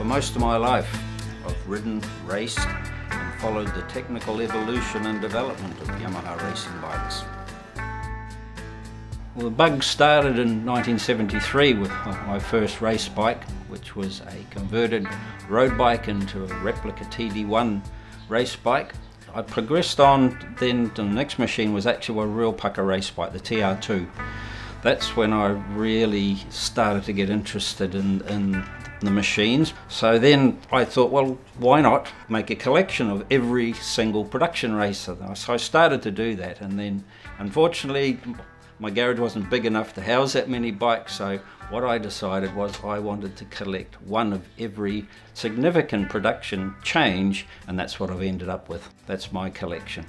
most of my life, I've ridden, raced, and followed the technical evolution and development of Yamaha racing bikes. Well, the bug started in 1973 with my first race bike, which was a converted road bike into a replica TD1 race bike. I progressed on then to the next machine was actually a real pucker race bike, the TR2. That's when I really started to get interested in the machines. So then I thought, well, why not make a collection of every single production racer? So I started to do that, and then unfortunately my garage wasn't big enough to house that many bikes, so what I decided was I wanted to collect one of every significant production change, and that's what I've ended up with. That's my collection.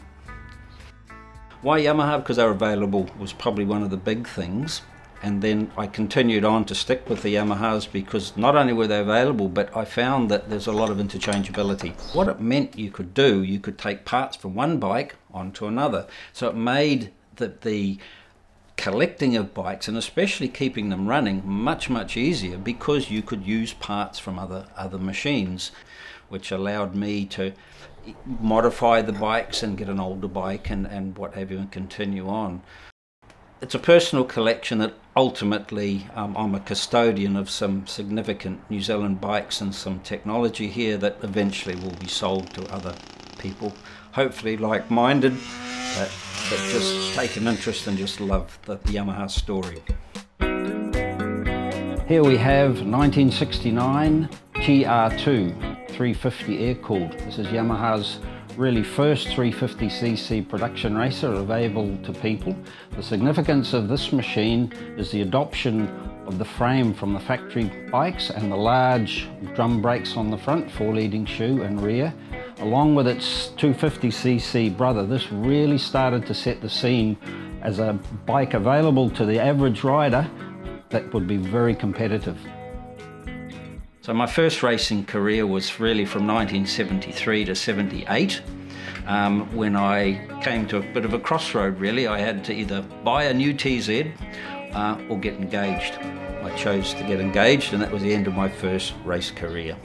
Why Yamaha? Because they were available was probably one of the big things, and then I continued on to stick with the Yamahas because not only were they available, but I found that there's a lot of interchangeability. What it meant you could do, you could take parts from one bike onto another, so it made the collecting of bikes, and especially keeping them running, much easier because you could use parts from other machines, which allowed me to modify the bikes and get an older bike and what have you and continue on. It's a personal collection that ultimately I'm a custodian of some significant New Zealand bikes and some technology here that eventually will be sold to other people, hopefully like-minded, that just take an interest and just love the Yamaha story. Here we have 1969 TR2 350 air-cooled. This is Yamaha's really first 350cc production racer available to people. The significance of this machine is the adoption of the frame from the factory bikes and the large drum brakes on the front, 4-leading shoe and rear. Along with its 250cc brother, this really started to set the scene as a bike available to the average rider that would be very competitive. So my first racing career was really from 1973 to 78, when I came to a bit of a crossroad really. I had to either buy a new TZ or get engaged. I chose to get engaged, and that was the end of my first race career.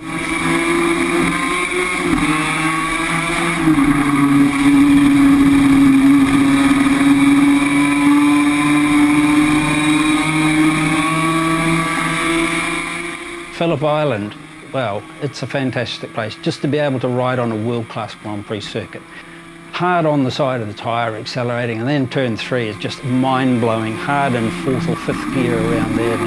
Phillip Island, well, it's a fantastic place just to be able to ride on a world-class Grand Prix circuit. Hard on the side of the tyre, accelerating, and then turn 3 is just mind-blowing, hard in 4th or 5th gear around there.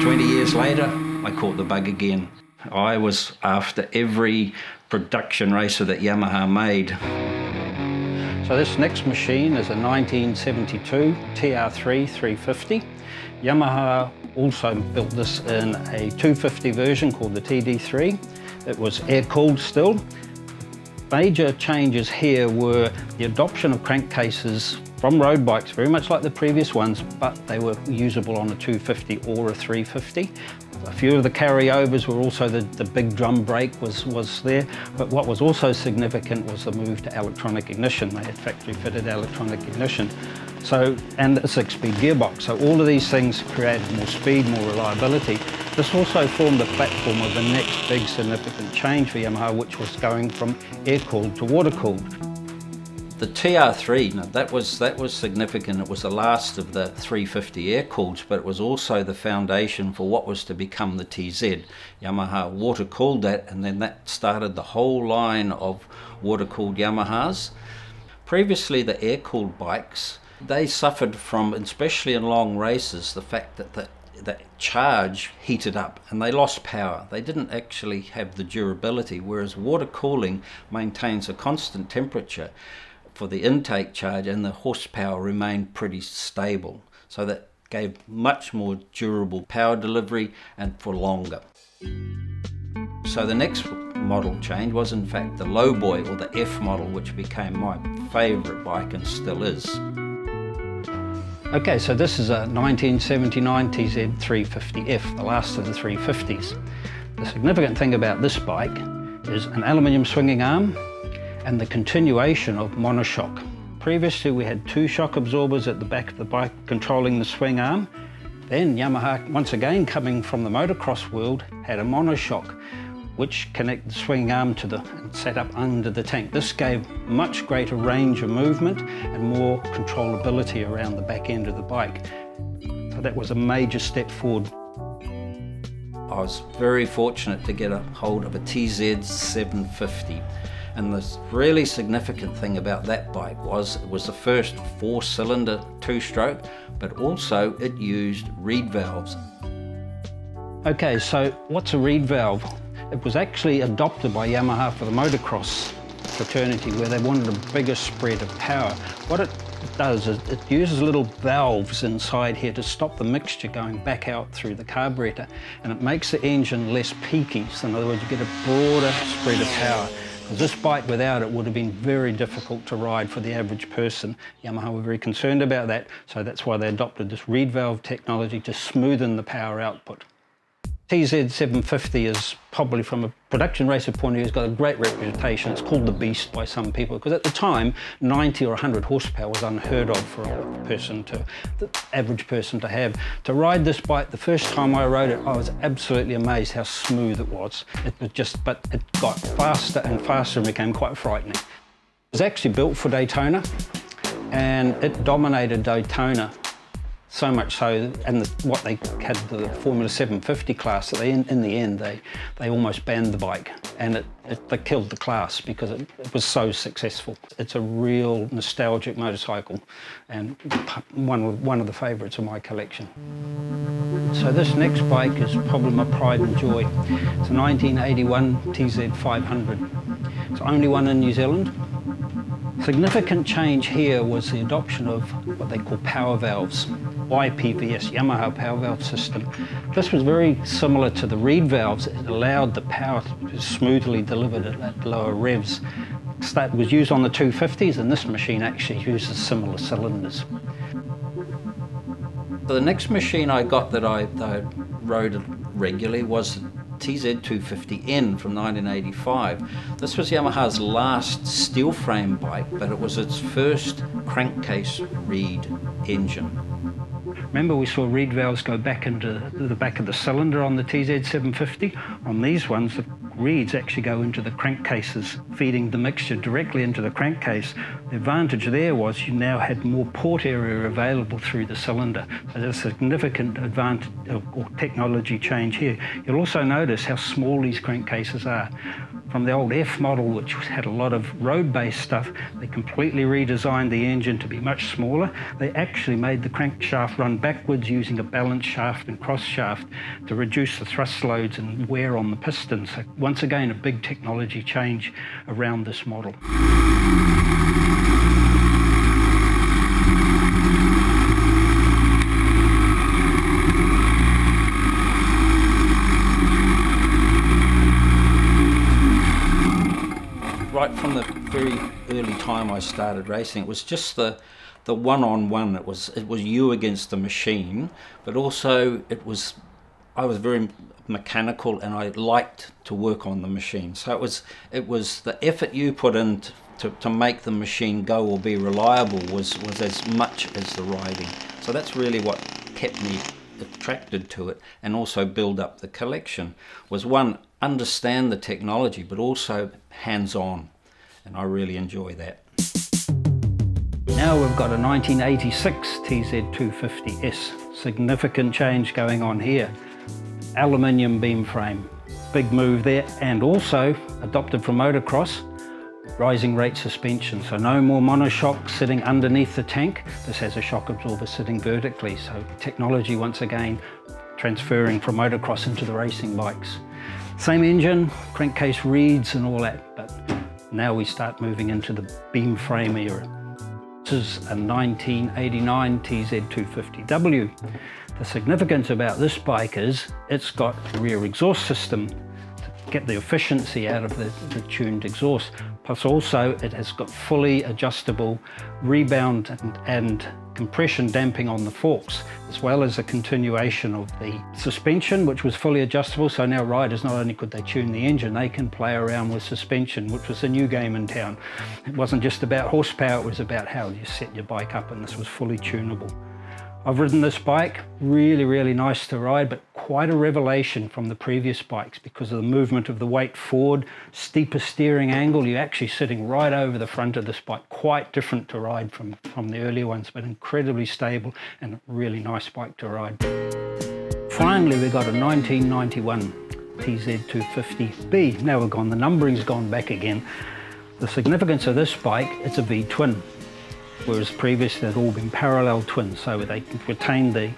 20 years later, I caught the bug again. I was after every production racer that Yamaha made. So this next machine is a 1972 TR3 350. Yamaha also built this in a 250 version called the TD3. It was air-cooled still. Major changes here were the adoption of crankcases from road bikes, very much like the previous ones, but they were usable on a 250 or a 350. A few of the carryovers were also the big drum brake was there, but what was also significant was the move to electronic ignition. They had factory fitted electronic ignition. So, and a 6-speed gearbox. So all of these things created more speed, more reliability. This also formed the platform of the next big significant change for Yamaha, which was going from air-cooled to water-cooled. The TR3, now that was significant. It was the last of the 350 air-cooled, but it was also the foundation for what was to become the TZ. Yamaha water-cooled that, and then that started the whole line of water-cooled Yamahas. Previously, the air-cooled bikes, they suffered from, especially in long races, the fact that the charge heated up and they lost power. They didn't actually have the durability, whereas water cooling maintains a constant temperature for the intake charge, and the horsepower remained pretty stable. So that gave much more durable power delivery and for longer. So the next model change was in fact the lowboy, or the F model, which became my favourite bike and still is. Okay, so this is a 1979 TZ 350F, the last of the 350s. The significant thing about this bike is an aluminium swinging arm and the continuation of monoshock. Previously we had 2 shock absorbers at the back of the bike controlling the swing arm. Then Yamaha, once again coming from the motocross world, had a monoshock which connected the swing arm to and set up under the tank. This gave much greater range of movement and more controllability around the back end of the bike. So that was a major step forward. I was very fortunate to get a hold of a TZ 750, and the really significant thing about that bike was it was the first 4-cylinder two-stroke, but also it used reed valves. Okay, so what's a reed valve? It was actually adopted by Yamaha for the motocross fraternity, where they wanted a bigger spread of power. What it does is it uses little valves inside here to stop the mixture going back out through the carburetor, and it makes the engine less peaky. So in other words, you get a broader spread of power. Because this bike without it would have been very difficult to ride for the average person. Yamaha were very concerned about that, so that's why they adopted this reed valve technology to smoothen the power output. TZ 750 is probably, from a production racer point of view, has got a great reputation. It's called the Beast by some people, because at the time 90 or 100 horsepower was unheard of for the average person to have. To ride this bike, the first time I rode it, I was absolutely amazed how smooth it was. But it got faster and faster and became quite frightening. It was actually built for Daytona, and it dominated Daytona. So much so, and what they had, the Formula 750 class, that in the end they almost banned the bike, and they killed the class because it was so successful. It's a real nostalgic motorcycle, and one of the favourites of my collection. So this next bike is probably my pride and joy. It's a 1981 TZ 500. It's the only one in New Zealand. Significant change here was the adoption of what they call power valves, YPVS, Yamaha power valve system. This was very similar to the reed valves. It allowed the power to be smoothly delivered at lower revs. That was used on the 250s, and this machine actually uses similar cylinders. So the next machine I got that I rode regularly was TZ250N from 1985. This was Yamaha's last steel frame bike, but it was its first crankcase reed engine. Remember, we saw reed valves go back into the back of the cylinder on the TZ750? On these ones, the reeds actually go into the crankcases, feeding the mixture directly into the crankcase. The advantage there was you now had more port area available through the cylinder. So there's a significant advantage or technology change here. You'll also notice how small these crankcases are. From the old F model, which had a lot of road-based stuff, they completely redesigned the engine to be much smaller. They actually made the crankshaft run backwards using a balance shaft and cross shaft to reduce the thrust loads and wear on the pistons. So once again, a big technology change around this model. Right from the very early time I started racing, it was just the one-on-one. It was you against the machine, but also I was very mechanical, and I liked to work on the machine. So it was the effort you put in to make the machine go or be reliable was as much as the riding. So that's really what kept me attracted to it, and also build up the collection, was one, understand the technology, but also hands-on, and I really enjoy that. Now we've got a 1986 TZ250S. Significant change going on here. Aluminium beam frame, big move there, and also adopted from motocross, rising rate suspension. So no more monoshock sitting underneath the tank. This has a shock absorber sitting vertically. So technology once again transferring from motocross into the racing bikes. Same engine, crankcase reeds and all that, but now we start moving into the beam frame era. This is a 1989 TZ250W. The significance about this bike is it's got a rear exhaust system to get the efficiency out of the tuned exhaust. Plus also it has got fully adjustable rebound and compression damping on the forks, as well as a continuation of the suspension, which was fully adjustable. So now riders, not only could they tune the engine, they can play around with suspension, which was a new game in town. It wasn't just about horsepower, it was about how you set your bike up, and this was fully tunable. I've ridden this bike, really nice to ride, but quite a revelation from the previous bikes because of the movement of the weight forward, steeper steering angle. You're actually sitting right over the front of this bike, quite different to ride from the earlier ones, but incredibly stable and a really nice bike to ride. Finally, we got a 1991 TZ250B. Now the numbering's gone back again. The significance of this bike, it's a V-twin. Whereas previously they'd all been parallel twins, so they retained the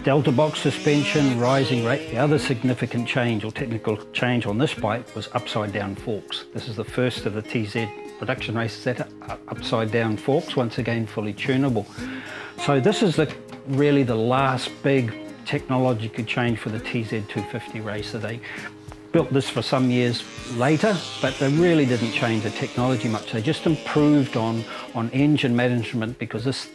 delta box suspension, rising rate. The other significant change or technical change on this bike was upside down forks. This is the first of the TZ production races that are upside down forks, once again fully tunable. So this is really the last big technological change for the TZ250 racer. They built this for some years later, but they really didn't change the technology much. They just improved on engine management, because this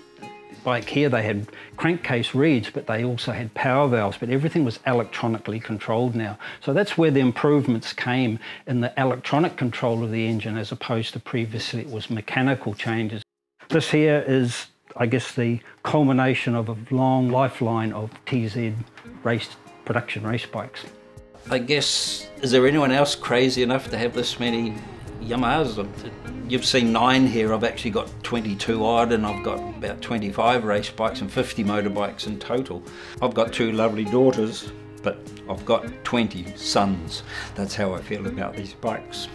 bike here, they had crankcase reeds, but they also had power valves, but everything was electronically controlled now. So that's where the improvements came, in the electronic control of the engine, as opposed to previously it was mechanical changes. This here is, I guess, the culmination of a long lifeline of TZ production race bikes. I guess, is there anyone else crazy enough to have this many Yamahas? You've seen 9 here, I've actually got 22 odd, and I've got about 25 race bikes and 50 motorbikes in total. I've got 2 lovely daughters, but I've got 20 sons. That's how I feel about these bikes.